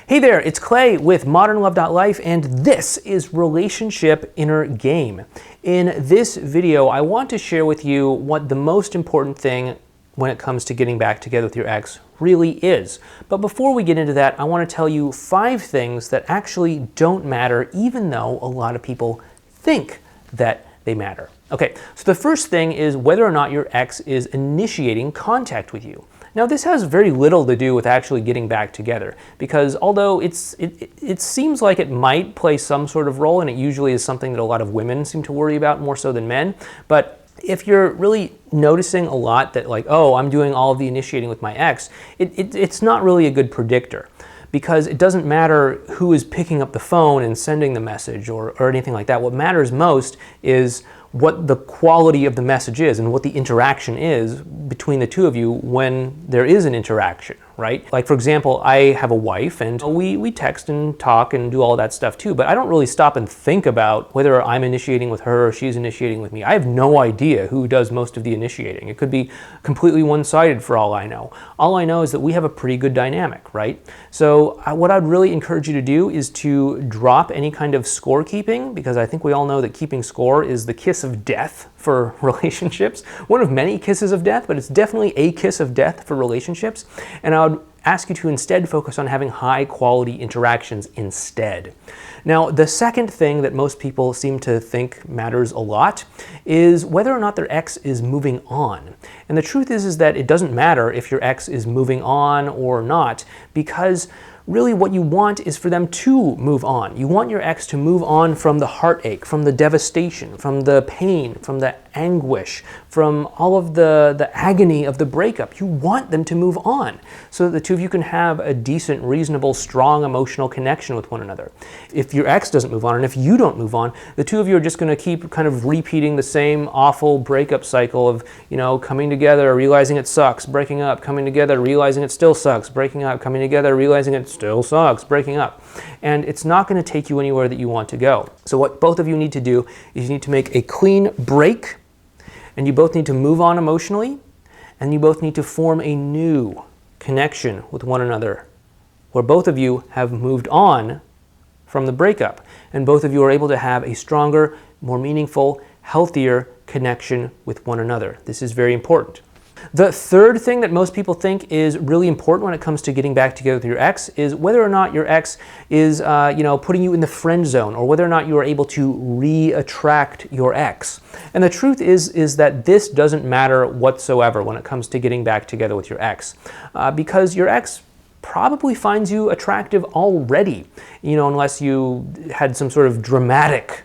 Hey there, it's Clay with modernlove.life, and this is Relationship Inner Game. In this video, I want to share with you what the most important thing when it comes to getting back together with your ex really is. But before we get into that, I want to tell you 5 things that actually don't matter, even though a lot of people think that they matter. Okay, so the first thing is whether or not your ex is initiating contact with you. Now, this has very little to do with actually getting back together, because although it seems like it might play some sort of role, and it usually is something that a lot of women seem to worry about more so than men, but if you're really noticing a lot that like, oh, I'm doing all of the initiating with my ex, it's not really a good predictor, because it doesn't matter who is picking up the phone and sending the message or anything like that. What matters most is what the quality of the message is and what the interaction is between the two of you when there is an interaction, right? Like, for example, I have a wife, and we text and talk and do all that stuff too, but I don't really stop and think about whether I'm initiating with her or she's initiating with me. I have no idea who does most of the initiating. It could be completely one-sided for all I know. All I know is that we have a pretty good dynamic, right? So what I'd really encourage you to do is to drop any kind of scorekeeping, because I think we all know that keeping score is the kiss of death for relationships. One of many kisses of death, but it's definitely a kiss of death for relationships. And I would ask you to instead focus on having high quality interactions instead. Now, the second thing that most people seem to think matters a lot is whether or not their ex is moving on. And the truth is that it doesn't matter if your ex is moving on or not, because really what you want is for them to move on. You want your ex to move on from the heartache, from the devastation, from the pain, from the anguish, from all of the agony of the breakup. You want them to move on so that the two of you can have a decent, reasonable, strong emotional connection with one another. If your ex doesn't move on and if you don't move on, the two of you are just going to keep kind of repeating the same awful breakup cycle of, coming together, realizing it sucks, breaking up, coming together, realizing it still sucks, breaking up, coming together, realizing it still sucks, breaking up. And it's not going to take you anywhere that you want to go. So what both of you need to do is you need to make a clean break, and you both need to move on emotionally, and you both need to form a new connection with one another, where both of you have moved on from the breakup, and both of you are able to have a stronger, more meaningful, healthier connection with one another. This is very important. The third thing that most people think is really important when it comes to getting back together with your ex is whether or not your ex is, putting you in the friend zone, or whether or not you are able to re-attract your ex. And the truth is that this doesn't matter whatsoever when it comes to getting back together with your ex, because your ex probably finds you attractive already, unless you had some sort of dramatic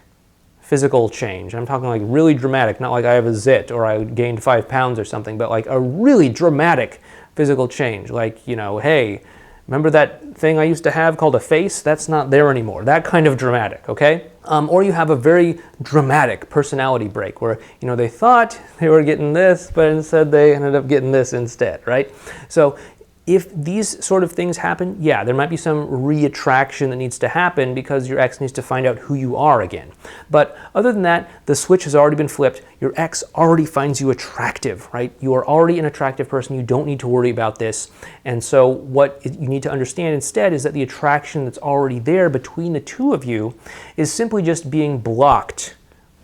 physical change. I'm talking like really dramatic, not like I have a zit or I gained 5 pounds or something, but like a really dramatic physical change. Like, hey, remember that thing I used to have called a face? That's not there anymore. That kind of dramatic, okay? Or you have a very dramatic personality break where, they thought they were getting this, but instead they ended up getting this instead, right? So if these sort of things happen, yeah, there might be some re-attraction that needs to happen because your ex needs to find out who you are again. But other than that, the switch has already been flipped. Your ex already finds you attractive, right? You are already an attractive person. You don't need to worry about this. And so what you need to understand instead is that the attraction that's already there between the two of you is simply just being blocked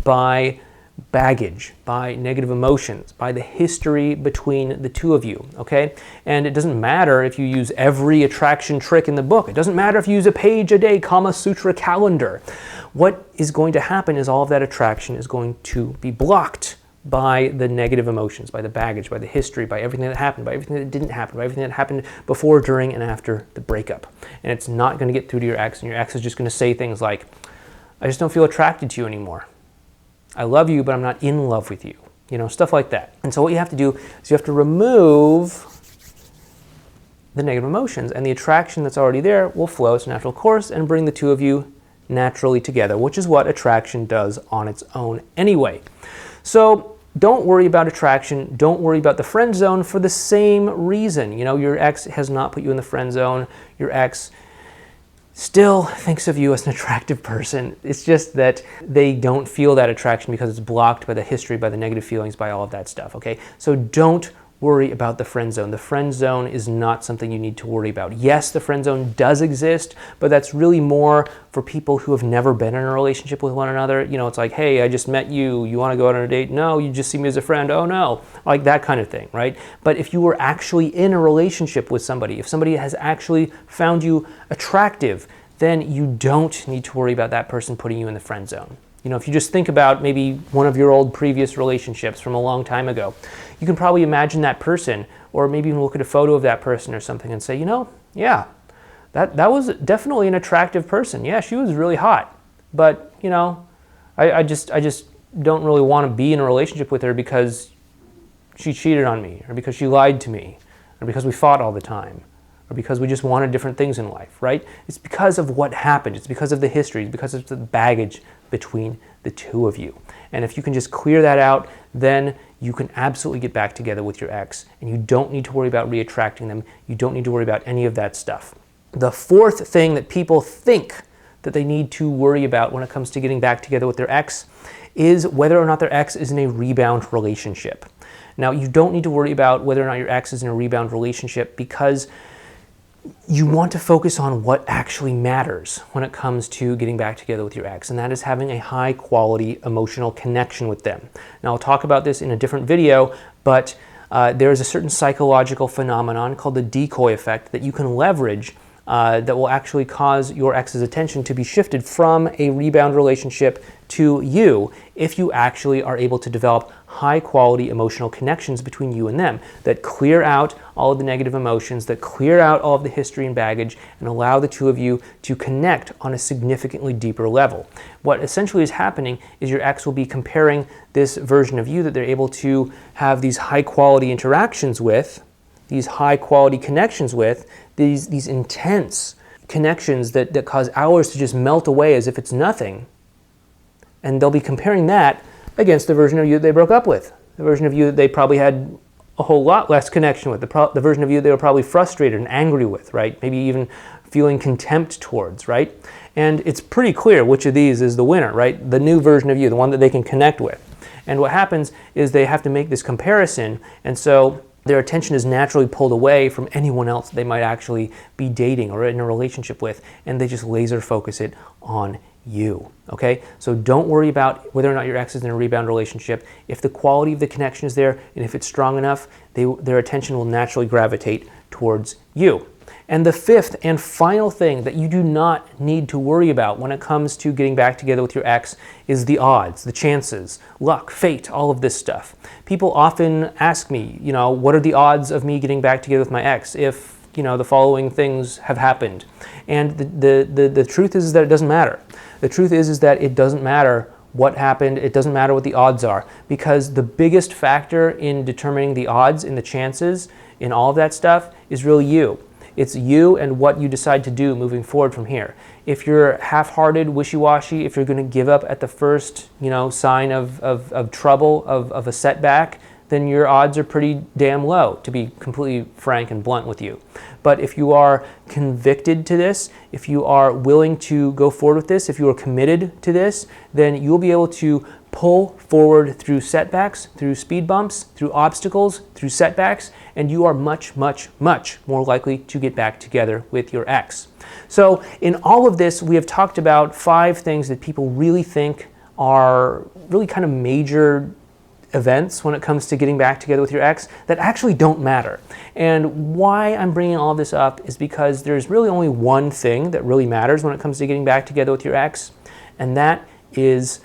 by baggage, by negative emotions, by the history between the two of you, okay? And it doesn't matter if you use every attraction trick in the book. It doesn't matter if you use a page a day Kama Sutra calendar. What is going to happen is all of that attraction is going to be blocked by the negative emotions, by the baggage, by the history, by everything that happened, by everything that didn't happen, by everything that happened before, during, and after the breakup. And it's not going to get through to your ex, and your ex is just going to say things like, I just don't feel attracted to you anymore. I love you, but I'm not in love with you. Stuff like that. And so what you have to do is you have to remove the negative emotions, and the attraction that's already there will flow its natural course and bring the two of you naturally together, which is what attraction does on its own anyway. So don't worry about attraction. Don't worry about the friend zone for the same reason. Your ex has not put you in the friend zone. Your ex still thinks of you as an attractive person. It's just that they don't feel that attraction because it's blocked by the history, by the negative feelings, by all of that stuff, okay? So don't worry about the friend zone. The friend zone is not something you need to worry about. Yes, the friend zone does exist, but that's really more for people who have never been in a relationship with one another. You know, it's like, hey, I just met you. You want to go out on a date? No, you just see me as a friend. Oh no, like that kind of thing, right? But if you were actually in a relationship with somebody, if somebody has actually found you attractive, then you don't need to worry about that person putting you in the friend zone. You know, if you just think about maybe one of your old previous relationships from a long time ago, you can probably imagine that person, or maybe even look at a photo of that person or something and say, you know, yeah, that was definitely an attractive person. Yeah, she was really hot, but you know, I just don't really want to be in a relationship with her because she cheated on me, or because she lied to me, or because we fought all the time, or because we just wanted different things in life, right? It's because of what happened. It's because of the history. It's because of the baggage between the two of you. And if you can just clear that out, then you can absolutely get back together with your ex, and you don't need to worry about reattracting them. You don't need to worry about any of that stuff. The fourth thing that people think that they need to worry about when it comes to getting back together with their ex is whether or not their ex is in a rebound relationship. Now, you don't need to worry about whether or not your ex is in a rebound relationship, because you want to focus on what actually matters when it comes to getting back together with your ex, and that is having a high quality emotional connection with them. Now, I'll talk about this in a different video, but there is a certain psychological phenomenon called the decoy effect that you can leverage that will actually cause your ex's attention to be shifted from a rebound relationship to you if you actually are able to develop high quality emotional connections between you and them that clear out all of the negative emotions, that clear out all of the history and baggage, and allow the two of you to connect on a significantly deeper level. What essentially is happening is your ex will be comparing this version of you that they're able to have these high quality interactions with, these high quality connections with, these intense connections that cause hours to just melt away as if it's nothing. And they'll be comparing that against the version of you that they broke up with, the version of you that they probably had a whole lot less connection with, the version of you they were probably frustrated and angry with, right? Maybe even feeling contempt towards, right? And it's pretty clear which of these is the winner, right? The new version of you, the one that they can connect with. And what happens is they have to make this comparison, and so their attention is naturally pulled away from anyone else they might actually be dating or in a relationship with, and they just laser focus it on you, okay? So don't worry about whether or not your ex is in a rebound relationship. If the quality of the connection is there, and if it's strong enough, their attention will naturally gravitate towards you. And the fifth and final thing that you do not need to worry about when it comes to getting back together with your ex is the odds, the chances, luck, fate, all of this stuff. People often ask me, you know, what are the odds of me getting back together with my ex if, you know, the following things have happened? And the truth is that it doesn't matter. The truth is that it doesn't matter what happened. It doesn't matter what the odds are, because the biggest factor in determining the odds and the chances in all of that stuff is really you. It's you and what you decide to do moving forward from here. If you're half-hearted, wishy-washy, if you're going to give up at the first, you know, sign of trouble, of a setback, then your odds are pretty damn low, to be completely frank and blunt with you. But if you are convicted to this, if you are willing to go forward with this, if you are committed to this, then you'll be able to pull forward through setbacks, through speed bumps, through obstacles, through setbacks, and you are much, much, much more likely to get back together with your ex. So in all of this, we have talked about 5 things that people really think are really kind of major events when it comes to getting back together with your ex that actually don't matter. And why I'm bringing all of this up is because there's really only one thing that really matters when it comes to getting back together with your ex, and that is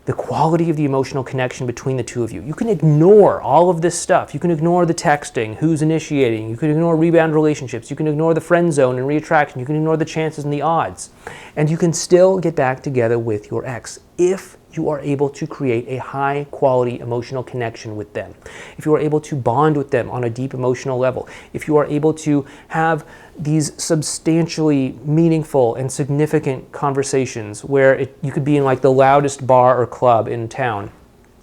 the quality of the emotional connection between the two of you. You can ignore all of this stuff. You can ignore the texting, who's initiating. You can ignore rebound relationships. You can ignore the friend zone and reattraction. You can ignore the chances and the odds. And you can still get back together with your ex if you are able to create a high quality emotional connection with them. If you are able to bond with them on a deep emotional level, if you are able to have these substantially meaningful and significant conversations where you could be in like the loudest bar or club in town,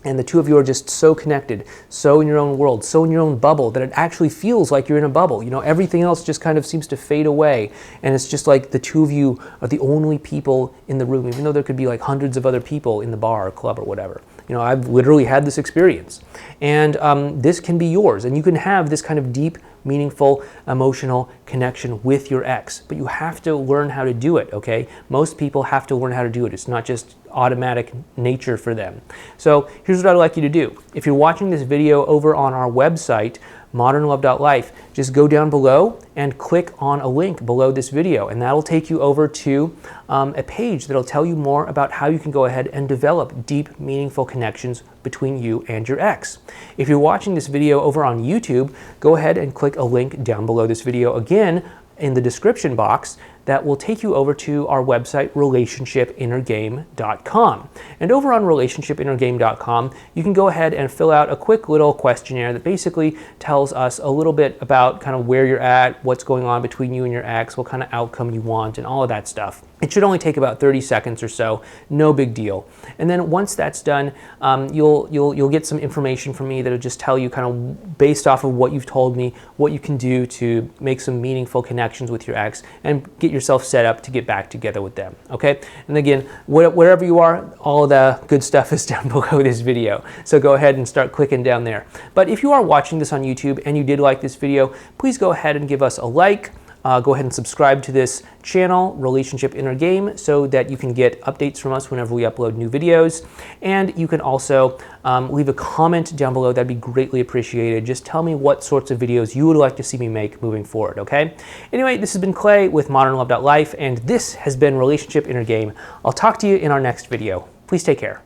and the two of you are just so connected, so in your own world, so in your own bubble, that it actually feels like you're in a bubble. You know, everything else just kind of seems to fade away, and it's just like the two of you are the only people in the room, even though there could be like hundreds of other people in the bar or club or whatever. I've literally had this experience. And this can be yours. And you can have this kind of deep, meaningful, emotional connection with your ex. But you have to learn how to do it, okay? Most people have to learn how to do it. It's not just automatic nature for them. So here's what I'd like you to do. If you're watching this video over on our website, modernlove.life, just go down below and click on a link below this video, and that'll take you over to a page that'll tell you more about how you can go ahead and develop deep, meaningful connections between you and your ex. If you're watching this video over on YouTube, go ahead and click a link down below this video again in the description box that will take you over to our website, relationshipinnergame.com. And over on relationshipinnergame.com, you can go ahead and fill out a quick little questionnaire that basically tells us a little bit about kind of where you're at, what's going on between you and your ex, what kind of outcome you want, and all of that stuff. It should only take about 30 seconds or so, no big deal. And then once that's done, you'll get some information from me that'll just tell you kind of based off of what you've told me, what you can do to make some meaningful connections with your ex and get yourself set up to get back together with them, okay? And again, wherever you are, all of the good stuff is down below this video. So go ahead and start clicking down there. But if you are watching this on YouTube and you did like this video, please go ahead and give us a like. Go ahead and subscribe to this channel, Relationship Inner Game, so that you can get updates from us whenever we upload new videos. And you can also leave a comment down below. That'd be greatly appreciated. Just tell me what sorts of videos you would like to see me make moving forward, okay? Anyway, this has been Clay with modernlove.life, and this has been Relationship Inner Game. I'll talk to you in our next video. Please take care.